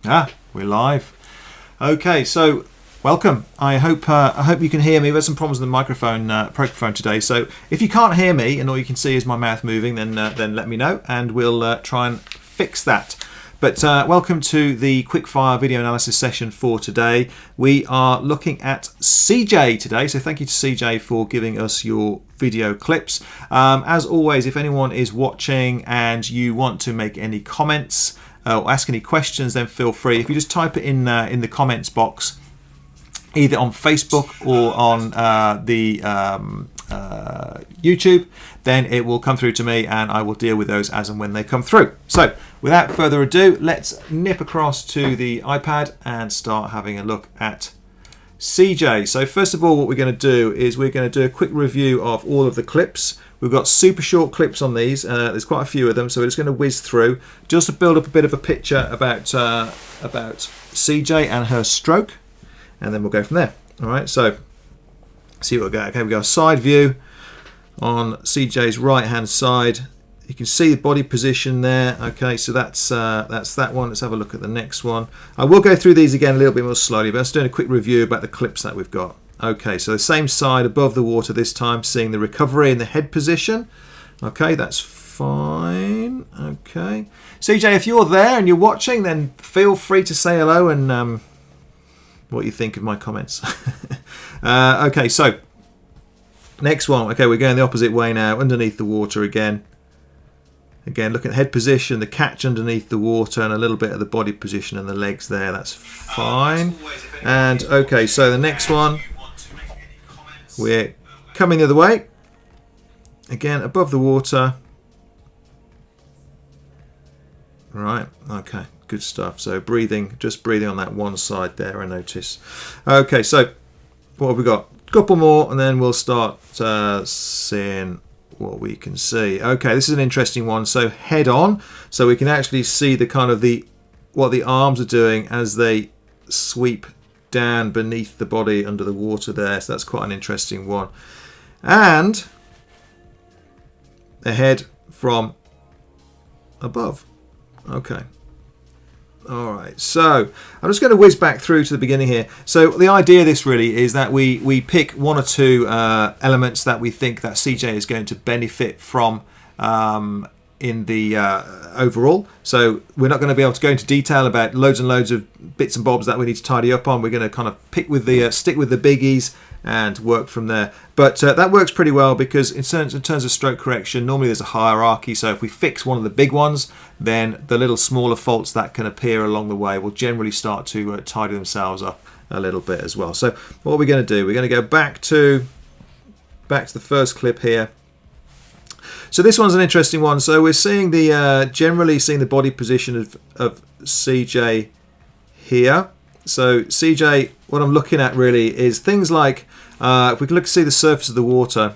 We're live. Okay, so welcome. I hope you can hear me. We've had some problems with the microphone today. So if you can't hear me and all you can see is my mouth moving, then let me know and we'll try and fix that. But welcome to the quickfire video analysis session for today. We are looking at CJ today, so thank you to CJ for giving us your video clips. As always, if anyone is watching and you want to make any comments or ask any questions, then feel free. If you just type it in the comments box, either on Facebook or on the YouTube, then it will come through to me and I will deal with those as and when they come through. So without further ado, let's nip across to the iPad and start having a look at CJ. So first of all, what we're going to do is we're going to do a quick review of all of the clips. We've got super short clips on these. There's quite a few of them, so we're just going to whiz through just to build up a bit of a picture about CJ and her stroke, and then we'll go from there. All right, so see what we got. Okay, we got a side view on CJ's right hand side. You can see the body position there. Okay, so that's that one. Let's have a look at the next one. I will go through these again a little bit more slowly, but I'm just doing a quick review about the clips that we've got. Okay, so the same side above the water this time, seeing the recovery in the head position. Okay, that's fine. Okay, CJ, if you're there and you're watching, then feel free to say hello and what you think of my comments. Okay, so next one. Okay, we're going the opposite way now, underneath the water again. Again, look at head position, the catch underneath the water, and a little bit of the body position and the legs there. That's fine. And okay, so the next one, we're coming the other way. Again, above the water. Right, okay, good stuff. So breathing, just breathing on that one side there, I notice. Okay, so what have we got? A couple more, and then we'll start seeing what we can see. Okay, this is an interesting one. So head on, so we can actually see the kind of what the arms are doing as they sweep down beneath the body under the water there. So that's quite an interesting one. And the head from above. Okay. All right, so I'm just going to whiz back through to the beginning here. So the idea of this really is that we pick one or two elements that we think that CJ is going to benefit from in the overall. So we're not going to be able to go into detail about loads and loads of bits and bobs that we need to tidy up on. We're going to kind of stick with the biggies and work from there. But that works pretty well because in terms of stroke correction, normally there's a hierarchy. So if we fix one of the big ones, then the little smaller faults that can appear along the way will generally start to tidy themselves up a little bit as well. So what are we going to do? We're going to go back to the first clip here. So this one's an interesting one. So we're seeing generally seeing the body position of CJ here. So CJ, what I'm looking at really is things like if we can see the surface of the water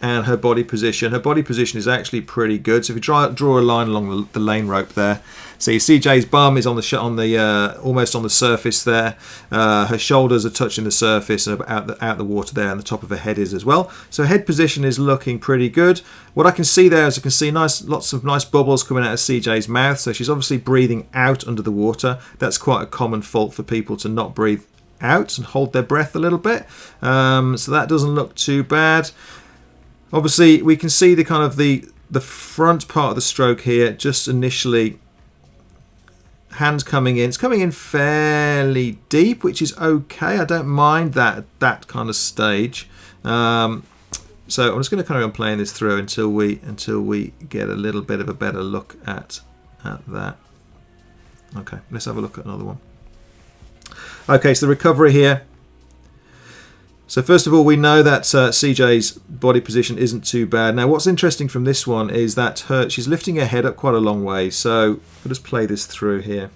and her body position. Her body position is actually pretty good. So if you draw a line along the lane rope there, see CJ's bum is on the almost on the surface there. Her shoulders are touching the surface and out the water there, and the top of her head is as well. So head position is looking pretty good. What I can see there is I can see lots of nice bubbles coming out of CJ's mouth. So she's obviously breathing out under the water. That's quite a common fault for people to not breathe out and hold their breath a little bit. So that doesn't look too bad. Obviously, we can see the kind of the front part of the stroke here, just initially, hands coming in. It's coming in fairly deep, which is okay. I don't mind that kind of stage. So I'm just going to carry on playing this through until we get a little bit of a better look at that. Okay, let's have a look at another one. Okay, so the recovery here. So first of all, we know that CJ's body position isn't too bad. Now, what's interesting from this one is that she's lifting her head up quite a long way. So we'll just play this through here.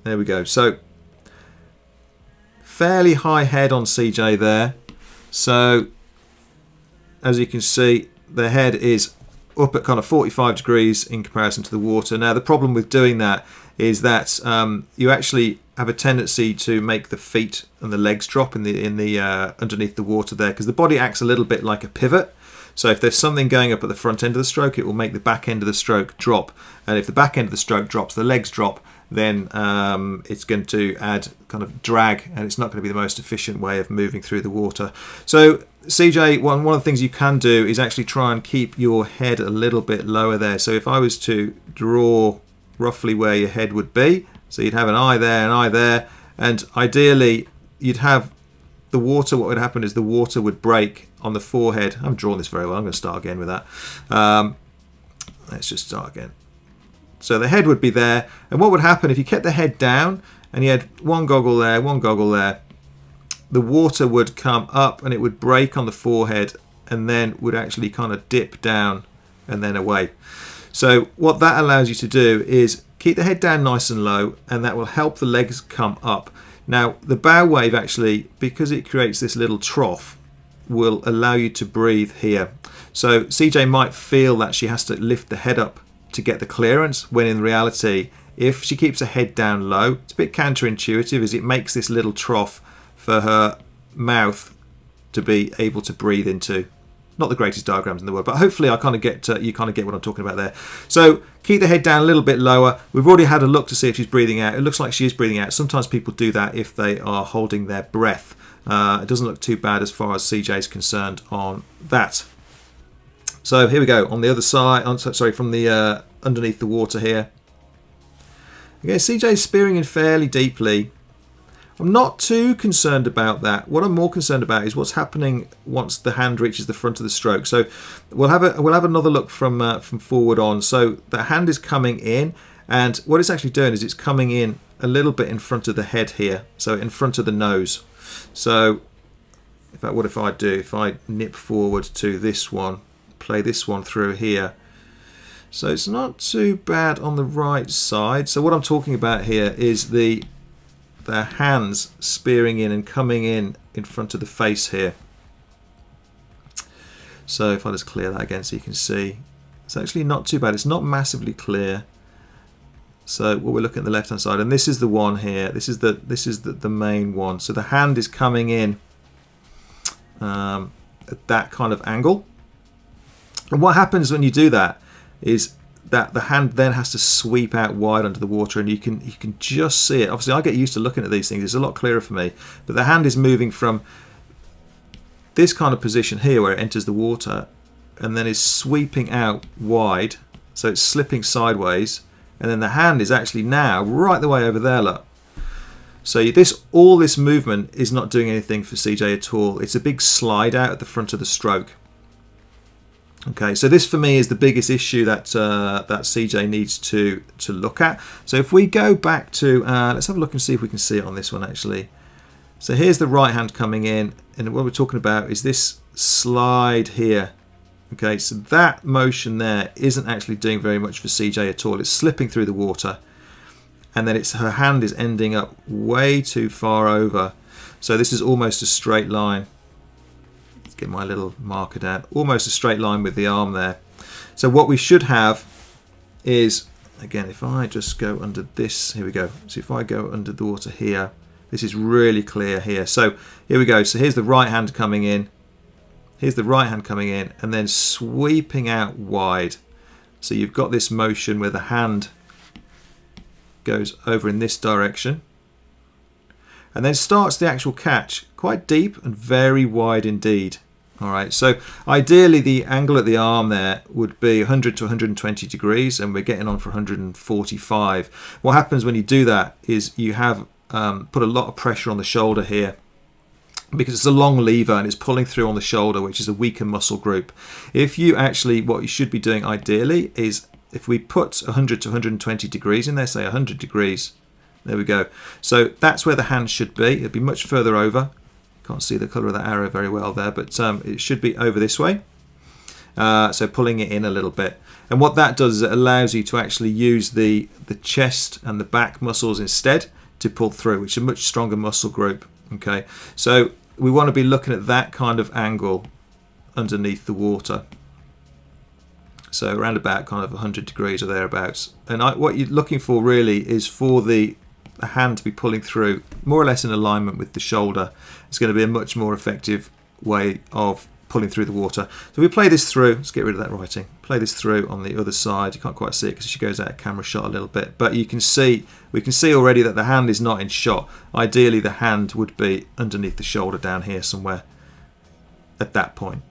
There we go. So fairly high head on CJ there. So as you can see, the head is up at kind of 45 degrees in comparison to the water. Now, the problem with doing that is that you actually have a tendency to make the feet and the legs drop in the underneath the water there, because the body acts a little bit like a pivot. So if there's something going up at the front end of the stroke, it will make the back end of the stroke drop. And if the back end of the stroke drops, the legs drop, then it's going to add kind of drag, and it's not going to be the most efficient way of moving through the water. So CJ, one of the things you can do is actually try and keep your head a little bit lower there. So if I was to draw roughly where your head would be, so you'd have an eye there, and ideally you'd have the water. What would happen is the water would break on the forehead. I'm drawing this very well. I'm going to start again with that. Let's just start again. So the head would be there, and what would happen if you kept the head down and you had one goggle there, the water would come up and it would break on the forehead and then would actually kind of dip down and then away. So what that allows you to do is keep the head down nice and low, and that will help the legs come up. Now the bow wave actually, because it creates this little trough, will allow you to breathe here. So CJ might feel that she has to lift the head up to get the clearance, when in reality, if she keeps her head down low, it's a bit counterintuitive, as it makes this little trough for her mouth to be able to breathe into. Not the greatest diagrams in the world, but hopefully I kind of get you kind of get what I'm talking about there. So keep the head down a little bit lower. We've already had a look to see if she's breathing out. It looks like she is breathing out. Sometimes people do that if they are holding their breath. It doesn't look too bad as far as CJ is concerned on that. So here we go on the other side. Sorry, from the underneath the water here. Okay, CJ's spearing in fairly deeply. I'm not too concerned about that. What I'm more concerned about is what's happening once the hand reaches the front of the stroke. So we'll have another look from forward on. So the hand is coming in, and what it's actually doing is it's coming in a little bit in front of the head here, so in front of the nose. So if I nip forward to this one, play this one through here. So it's not too bad on the right side. So what I'm talking about here is the hands spearing in and coming in front of the face here. So if I just clear that again so you can see, it's actually not too bad. It's not massively clear. So what we're looking at the left hand side, and this is the one here. This is the main one. So the hand is coming in at that kind of angle. And what happens when you do that is that the hand then has to sweep out wide under the water, and you can just see it. Obviously I get used to looking at these things, it's a lot clearer for me, but the hand is moving from this kind of position here where it enters the water and then is sweeping out wide, so it's slipping sideways, and then the hand is actually now right the way over there, look. So all this movement is not doing anything for CJ at all. It's a big slide out at the front of the stroke. Okay, so this for me is the biggest issue that CJ needs to look at. So if we go back to, let's have a look and see if we can see it on this one actually. So here's the right hand coming in, and what we're talking about is this slide here. Okay, so that motion there isn't actually doing very much for CJ at all. It's slipping through the water, and then her hand is ending up way too far over. So this is almost a straight line. Get my little marker down, almost a straight line with the arm there. So what we should have is, again, if I just go under this, here we go. So if I go under the water here, this is really clear here. So here we go. So here's the right hand coming in. Here's the right hand coming in and then sweeping out wide. So you've got this motion where the hand goes over in this direction and then starts the actual catch quite deep and very wide indeed. All right, so ideally the angle at the arm there would be 100 to 120 degrees, and we're getting on for 145. What happens when you do that is you have put a lot of pressure on the shoulder here, because it's a long lever and it's pulling through on the shoulder, which is a weaker muscle group. If you actually, what you should be doing ideally is, if we put 100 to 120 degrees in there, say 100 degrees, there we go. So that's where the hand should be. It'd be much further over. Can't see the colour of that arrow very well there, but it should be over this way. So pulling it in a little bit. And what that does is it allows you to actually use the chest and the back muscles instead to pull through, which is a much stronger muscle group. Okay, so we want to be looking at that kind of angle underneath the water. So around about kind of 100 degrees or thereabouts. And what you're looking for really is for the hand to be pulling through more or less in alignment with the shoulder. It's going to be a much more effective way of pulling through the water. So we play this through. Let's get rid of that writing. Play this through on the other side. You can't quite see it because she goes out of camera shot a little bit, but you can see, we can see already that the hand is not in shot. Ideally the hand would be underneath the shoulder down here somewhere at that point.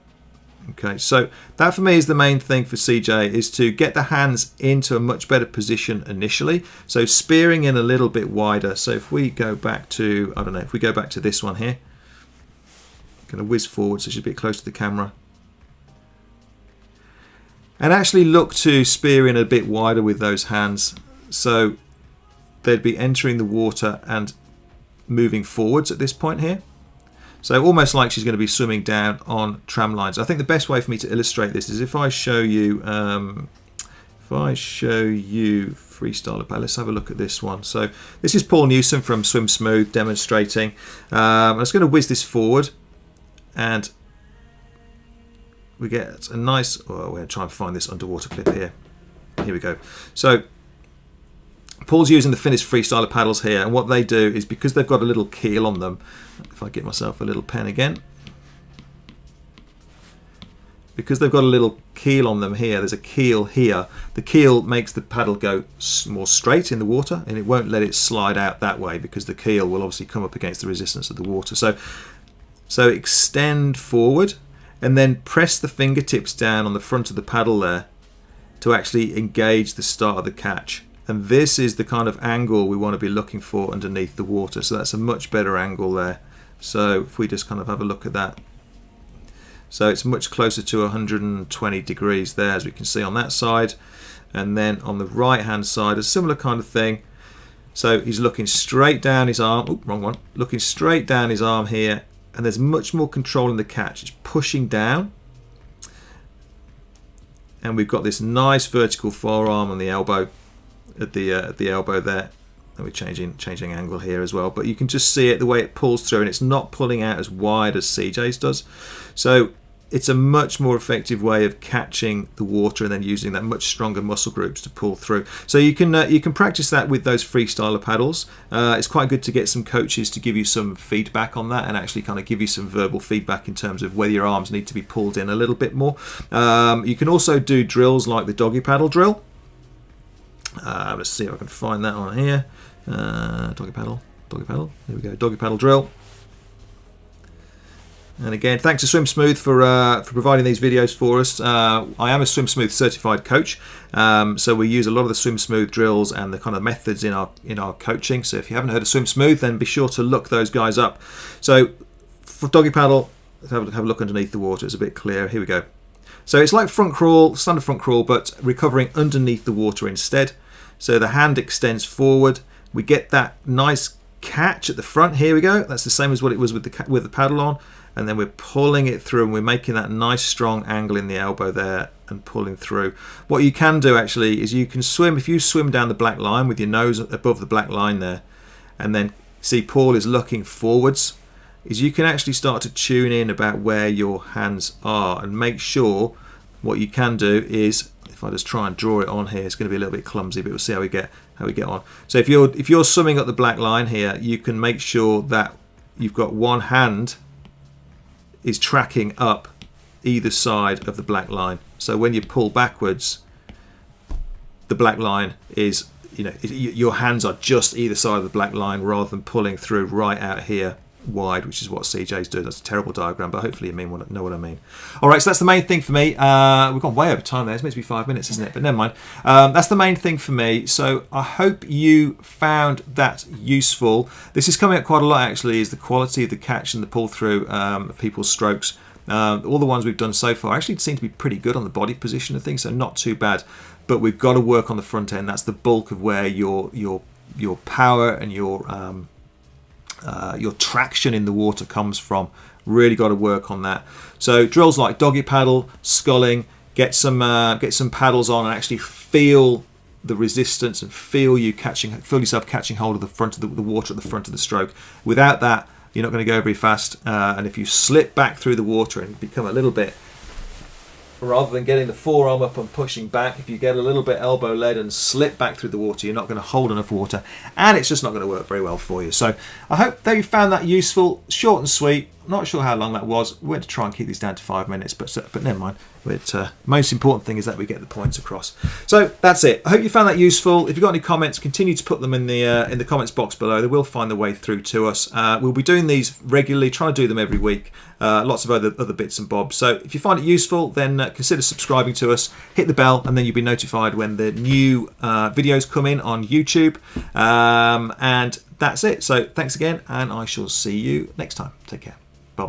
Okay, so that for me is the main thing for CJ, is to get the hands into a much better position initially. So spearing in a little bit wider. So if we go back to, I don't know, if we go back to this one here, I'm going to whiz forward so she's a bit close to the camera. And actually look to spear in a bit wider with those hands. So they'd be entering the water and moving forwards at this point here. So almost like she's going to be swimming down on tram lines. I think the best way for me to illustrate this is if I show you, freestyle paddle. Let's have a look at this one. So this is Paul Newsom from Swim Smooth demonstrating. I'm just going to whiz this forward, and we get a nice. Oh, we're going to try and find this underwater clip here. Here we go. So Paul's using the Finnish freestyler paddles here, and what they do is, because they've got a little keel on them, if I get myself a little pen again, because they've got a little keel on them here, there's a keel here, the keel makes the paddle go more straight in the water, and it won't let it slide out that way because the keel will obviously come up against the resistance of the water. So extend forward and then press the fingertips down on the front of the paddle there to actually engage the start of the catch. And this is the kind of angle we want to be looking for underneath the water. So that's a much better angle there. So if we just kind of have a look at that. So it's much closer to 120 degrees there, as we can see on that side. And then on the right hand side, a similar kind of thing. So he's looking straight down his arm. Oh, wrong one. Looking straight down his arm here. And there's much more control in the catch. It's pushing down. And we've got this nice vertical forearm on the elbow. At the elbow there, and we're changing angle here as well, but you can just see it, the way it pulls through, and it's not pulling out as wide as CJ's does. So it's a much more effective way of catching the water and then using that much stronger muscle groups to pull through. So you can practice that with those freestyler paddles. It's quite good to get some coaches to give you some feedback on that and actually kind of give you some verbal feedback in terms of whether your arms need to be pulled in a little bit more. You can also do drills like the doggy paddle drill. Let's see if I can find that on here. Doggy paddle. Here we go. Doggy paddle drill. And again, thanks to Swim Smooth for providing these videos for us. I am a Swim Smooth certified coach, so we use a lot of the Swim Smooth drills and the kind of methods in our coaching. So if you haven't heard of Swim Smooth, then be sure to look those guys up. So for doggy paddle, let's have a look underneath the water. It's a bit clearer. Here we go. So it's like front crawl, standard front crawl, but recovering underneath the water instead. So the hand extends forward. We get that nice catch at the front. Here we go. That's the same as what it was with the paddle on. And then we're pulling it through, and we're making that nice strong angle in the elbow there and pulling through. What you can do actually is you can swim, if you swim down the black line with your nose above the black line there, and then see Paul is looking forwards, is you can actually start to tune in about where your hands are and make sure. What you can do is, if I just try and draw it on here, it's going to be a little bit clumsy, but we'll see how we get on. So if you're swimming up the black line here, you can make sure that you've got one hand is tracking up either side of the black line. So when you pull backwards, the black line is, your hands are just either side of the black line rather than pulling through right out here wide, which is what CJ's doing. That's a terrible diagram, but hopefully you know what I mean. All right, so that's the main thing for me. We've gone way over time there. It's meant to be 5 minutes, isn't it? But never mind. That's the main thing for me. So I hope you found that useful. This is coming up quite a lot, actually, is the quality of the catch and the pull through of people's strokes. All the ones we've done so far actually seem to be pretty good on the body position of things, so not too bad. But we've got to work on the front end. That's the bulk of where your power and your traction in the water comes from. Really got to work on that. So drills like doggy paddle, sculling, get some paddles on and actually feel the resistance and feel yourself catching hold of the front of the water at the front of the stroke. Without that, you're not going to go very fast. And if you slip back through the water and become a little bit, rather than getting the forearm up and pushing back, if you get a little bit elbow led and slip back through the water, you're not going to hold enough water, and it's just not going to work very well for you. So I hope that you found that useful, short and sweet. Not sure how long that was. We went to try and keep these down to 5 minutes, but never mind. Most important thing is that we get the points across. So that's it. I hope you found that useful. If you've got any comments, continue to put them in the comments box below. They will find their way through to us. We'll be doing these regularly, trying to do them every week. Lots of other bits and bobs. So if you find it useful, then consider subscribing to us. Hit the bell, and then you'll be notified when the new videos come in on YouTube. And that's it. So thanks again, and I shall see you next time. Take care.